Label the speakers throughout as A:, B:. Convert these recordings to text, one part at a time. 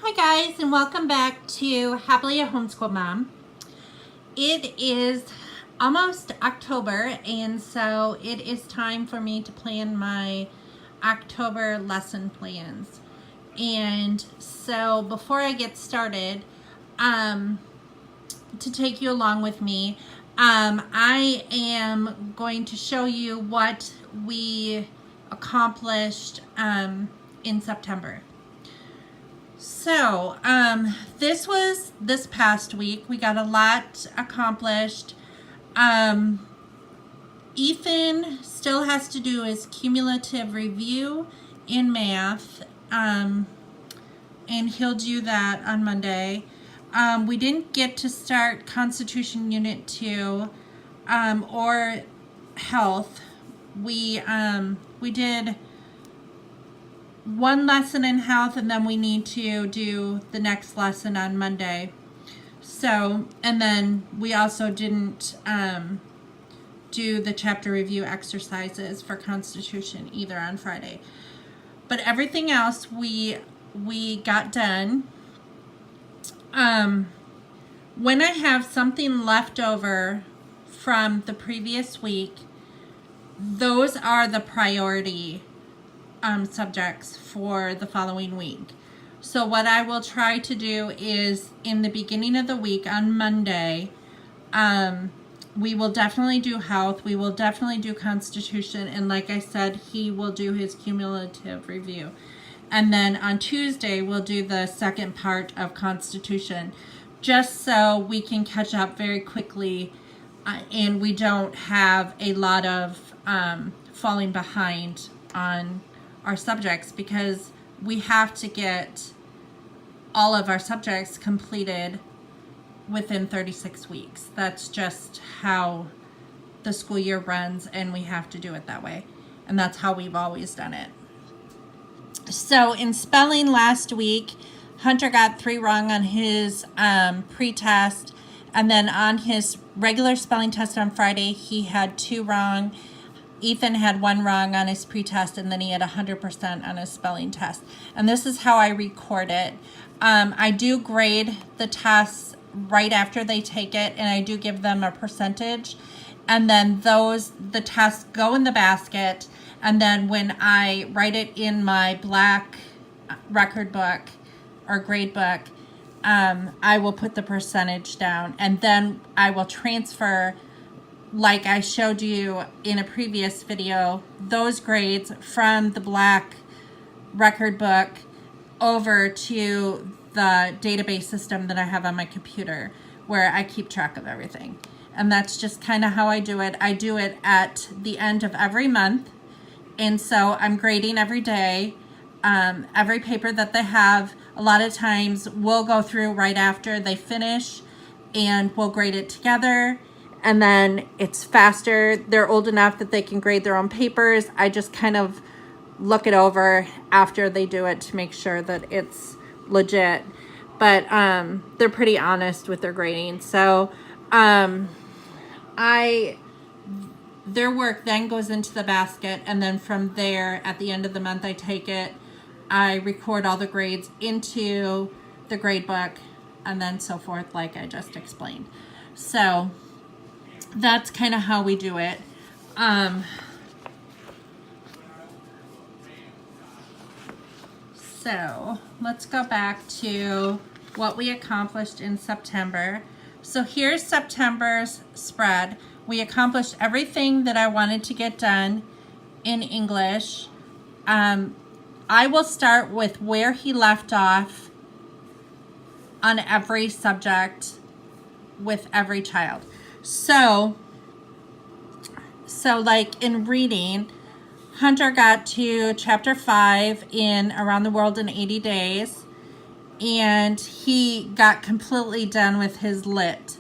A: Hi guys, and welcome back to Happily a Homeschool Mom. It is almost October, and so it is time for me to plan my October lesson plans. And so before I get started, to take you along with me, I am going to show you what we accomplished in September. So, this was this past week. We got a lot accomplished. Ethan still has to do his cumulative review in math, and he'll do that on Monday. We didn't get to start Constitution Unit 2 or Health. We did one lesson in health, and then we need to do the next lesson on Monday. So, and then we also didn't do the chapter review exercises for Constitution either on Friday. But everything else we got done. When I have something left over from the previous week, those are the priority subjects for the following week. So what I will try to do is in the beginning of the week on Monday, we will definitely do health, we will definitely do Constitution, and like I said, he will do his cumulative review. And then on Tuesday, we'll do the second part of Constitution, just so we can catch up very quickly and we don't have a lot of falling behind on our subjects, because we have to get all of our subjects completed within 36 weeks. That's just how the school year runs, and we have to do it that way. And that's how we've always done it. So in spelling last week, Hunter got 3 wrong on his pre-test, and then on his regular spelling test on Friday, he had 2 wrong. Ethan had 1 wrong on his pre-test, and then he had 100% on his spelling test. And this is how I record it. I do grade the tests right after they take it, and I do give them a percentage. And then the tests go in the basket, and then when I write it in my black record book or grade book, I will put the percentage down, and then I will transfer, like I showed you in a previous video, those grades from the black record book over to the database system that I have on my computer, where I keep track of everything. And that's just kind of how I do it. I do it at the end of every month. And so I'm grading every day, every paper that they have. A lot of times we'll go through right after they finish and we'll grade it together. And then it's faster. They're old enough that they can grade their own papers. I just kind of look it over after they do it to make sure that it's legit. But they're pretty honest with their grading. So their work then goes into the basket, and then from there, at the end of the month, I take it, I record all the grades into the grade book, and then so forth, like I just explained. So that's kind of how we do it. So let's go back to what we accomplished in September. So here's September's spread. We accomplished everything that I wanted to get done in English. I will start with where he left off on every subject with every child. So like in reading, Hunter got to chapter 5 in Around the World in 80 Days, and he got completely done with his lit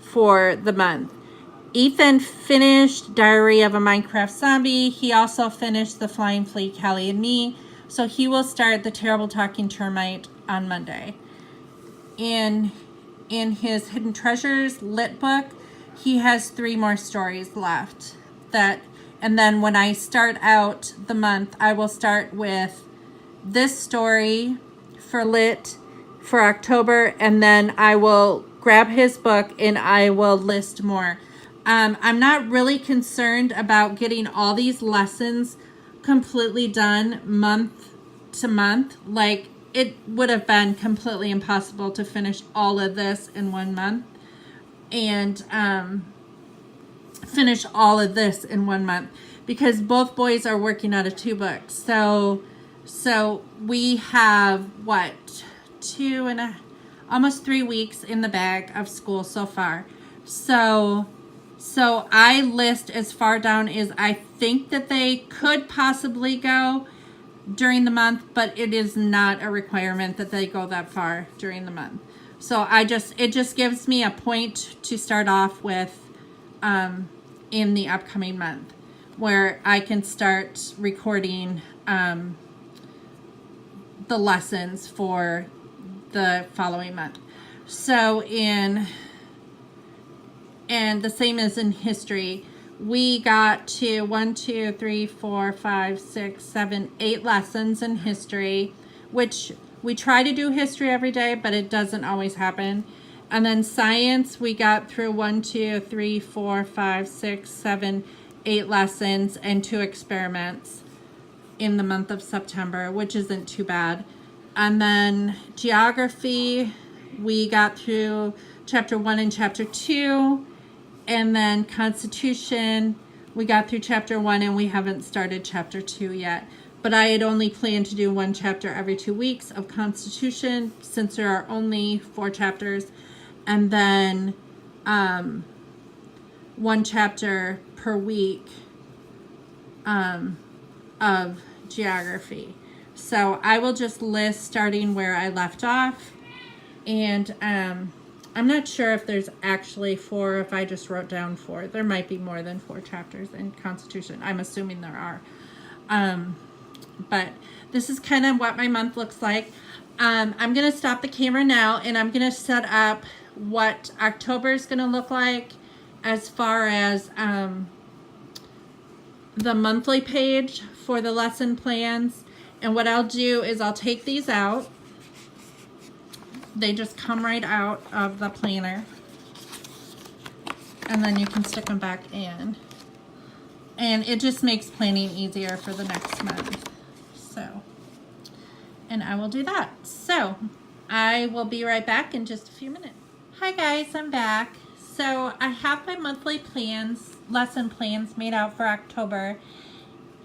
A: for the month. Ethan finished Diary of a Minecraft Zombie. He also finished The Flying Flea, Callie and Me. So he will start The Terrible Talking Termite on Monday. In his Hidden Treasures lit book, he has 3 more stories left. And then when I start out the month, I will start with this story for lit, for October, and then I will grab his book and I will list more. I'm not really concerned about getting all these lessons completely done month to month. Like, it would have been completely impossible to finish all of this in 1 month and finish all of this in 1 month, because both boys are working out of 2 books. So we have what, almost 3 weeks in the bag of school so far. So I list as far down as I think that they could possibly go during the month, but it is not a requirement that they go that far during the month. So it just gives me a point to start off with in the upcoming month, where I can start recording the lessons for the following month. So and the same as in history, we got to 1, 2, 3, 4, 5, 6, 7, 8 lessons in history, which we try to do history every day, but it doesn't always happen. And then science, we got through 1, 2, 3, 4, 5, 6, 7, 8 lessons and 2 experiments in the month of September, which isn't too bad. And then geography, we got through chapter 1 and chapter 2. And then Constitution, we got through chapter 1 and we haven't started chapter 2 yet. But I had only planned to do 1 chapter every 2 weeks of Constitution, since there are only 4 chapters. And then 1 chapter per week of geography. So I will just list starting where I left off. And I'm not sure if there's actually 4, if I just wrote down 4. There might be more than 4 chapters in Constitution. I'm assuming there are. But this is kind of what my month looks like. I'm going to stop the camera now, and I'm going to set up what October is going to look like as far as the monthly page for the lesson plans. And what I'll do is I'll take these out. They just come right out of the planner, and then you can stick them back in, and it just makes planning easier for the next month. So, and I will do that. So I will be right back in just a few minutes. Hi guys, I'm back. So I have my monthly plans, lesson plans made out for October,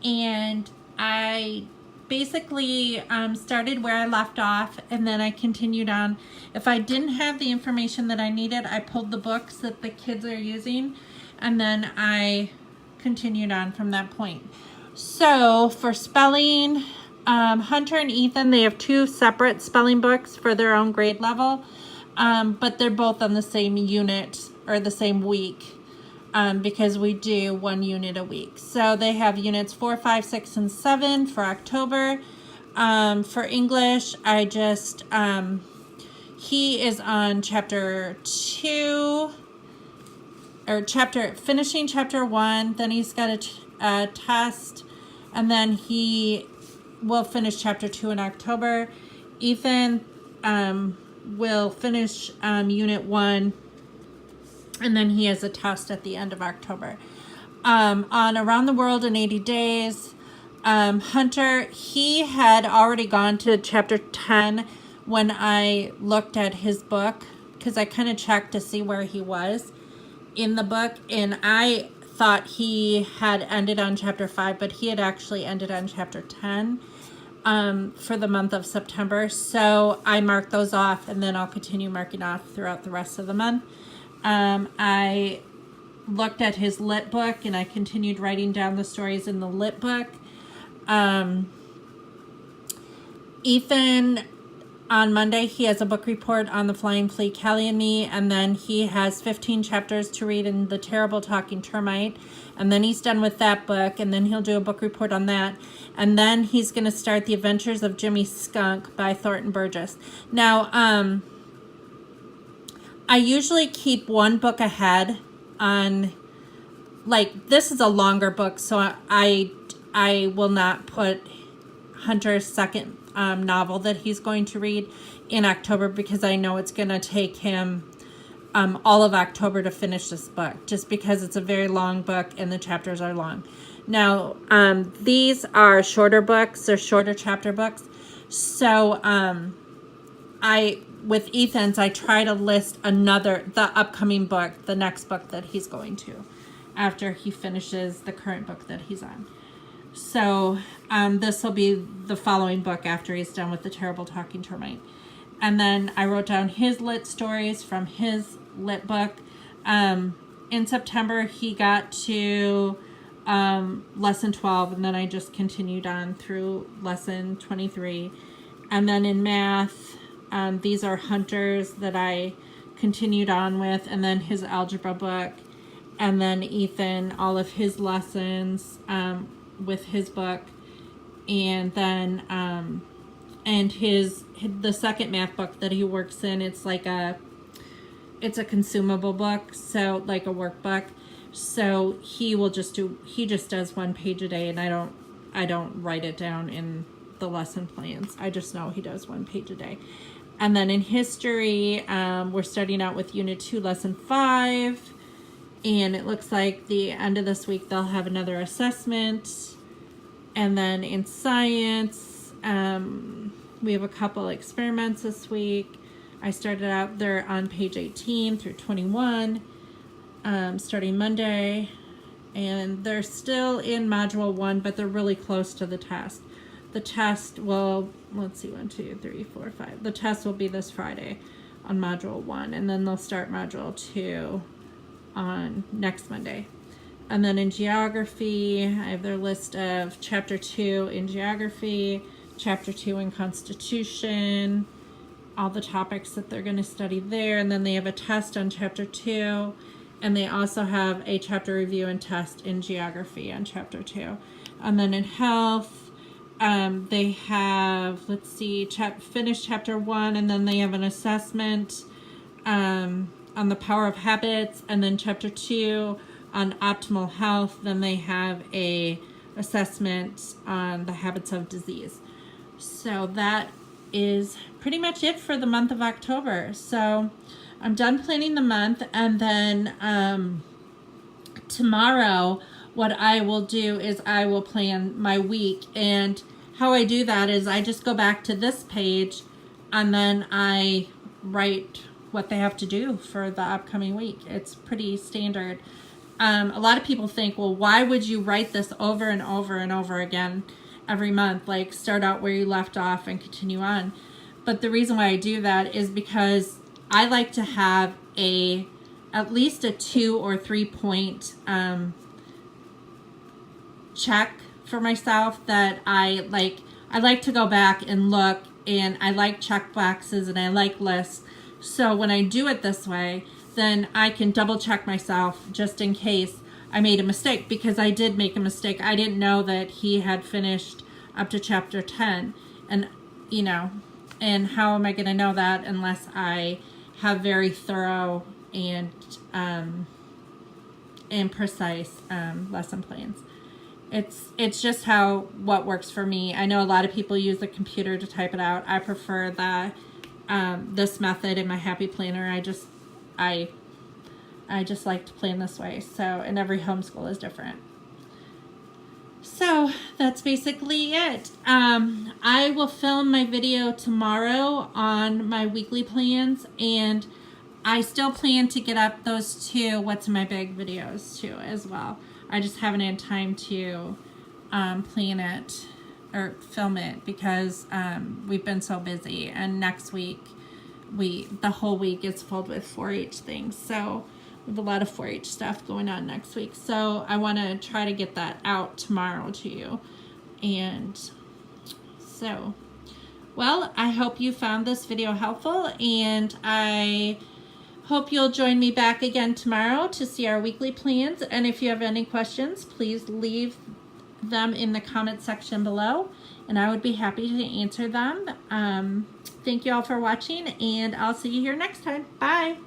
A: and I basically started where I left off, and then I continued on. If I didn't have the information that I needed, I pulled the books that the kids are using, and then I continued on from that point. So for spelling, Hunter and Ethan, they have 2 separate spelling books for their own grade level, but they're both on the same unit or the same week. Because we do 1 unit a week. So they have units 4, 5, 6, and 7 for October. For English, I just, he is on chapter 2, or finishing chapter 1, then he's got a test, and then he will finish chapter 2 in October. Ethan will finish unit 1, and then he has a test at the end of October. On Around the World in 80 Days, Hunter, he had already gone to chapter 10 when I looked at his book, because I kind of checked to see where he was in the book, and I thought he had ended on chapter 5, but he had actually ended on chapter 10 for the month of September. So I marked those off, and then I'll continue marking off throughout the rest of the month. I looked at his lit book, and I continued writing down the stories in the lit book. Ethan, on Monday, he has a book report on The Flying Flea, Callie and Me, and then he has 15 chapters to read in The Terrible Talking Termite, and then he's done with that book, and then he'll do a book report on that, and then he's going to start The Adventures of Jimmy Skunk by Thornton Burgess. Now, I usually keep 1 book ahead on, like, this is a longer book, so I will not put Hunter's second novel that he's going to read in October, because I know it's going to take him all of October to finish this book, just because it's a very long book and the chapters are long. Now, these are shorter books. They're shorter chapter books. So with Ethan's, I try to list the upcoming book, the next book that he's going to, after he finishes the current book that he's on. So this will be the following book after he's done with The Terrible Talking Termite. And then I wrote down his lit stories from his lit book. In September, he got to lesson 12, and then I just continued on through lesson 23. And then in math, these are Hunter's that I continued on with, and then his algebra book, and then Ethan, all of his lessons with his book, and then and the second math book that he works in, it's a consumable book, so like a workbook. So he just does 1 page a day, and I don't write it down in the lesson plans. I just know he does 1 page a day. And then in history, we're starting out with Unit 2, Lesson 5. And it looks like the end of this week they'll have another assessment. And then in science, we have a couple experiments this week. I started out there on page 18 through 21, starting Monday. And they're still in Module 1, but they're really close to the test. The test will, let's see, 1, 2, 3, 4, 5. The test will be this Friday on Module 1, and then they'll start Module 2 on next Monday. And then in geography, I have their list of Chapter 2 in geography, Chapter 2 in Constitution, all the topics that they're going to study there, and then they have a test on Chapter 2, and they also have a chapter review and test in geography on Chapter 2. And then in health, they have, let's see, finish Chapter 1, and then they have an assessment on the power of habits, and then Chapter 2 on optimal health. Then they have a assessment on the habits of disease. So that is pretty much it for the month of October. So I'm done planning the month, and then tomorrow what I will do is I will plan my week. And how I do that is I just go back to this page, and then I write what they have to do for the upcoming week. It's pretty standard. A lot of people think, well, why would you write this over and over and over again every month? Like, start out where you left off and continue on. But the reason why I do that is because I like to have at least a 2 or 3 point check for myself that I like to go back and look, and I like check boxes and I like lists. So when I do it this way, then I can double check myself just in case I made a mistake, because I did make a mistake. I didn't know that he had finished up to Chapter 10, and and how am I going to know that unless I have very thorough and precise lesson plans. It's just what works for me. I know a lot of people use the computer to type it out. I prefer this method in my Happy Planner. I just like to plan this way. So, and every homeschool is different. So that's basically it. I will film my video tomorrow on my weekly plans, and I still plan to get up those 2 What's in My Bag videos too as well. I just haven't had time to plan it or film it because we've been so busy, and next week the whole week is filled with 4-H things. So we have a lot of 4-H stuff going on next week. So I want to try to get that out tomorrow to you. And so, well, I hope you found this video helpful, and I hope you'll join me back again tomorrow to see our weekly plans. And if you have any questions, please leave them in the comment section below, and I would be happy to answer them. Thank you all for watching, and I'll see you here next time. Bye.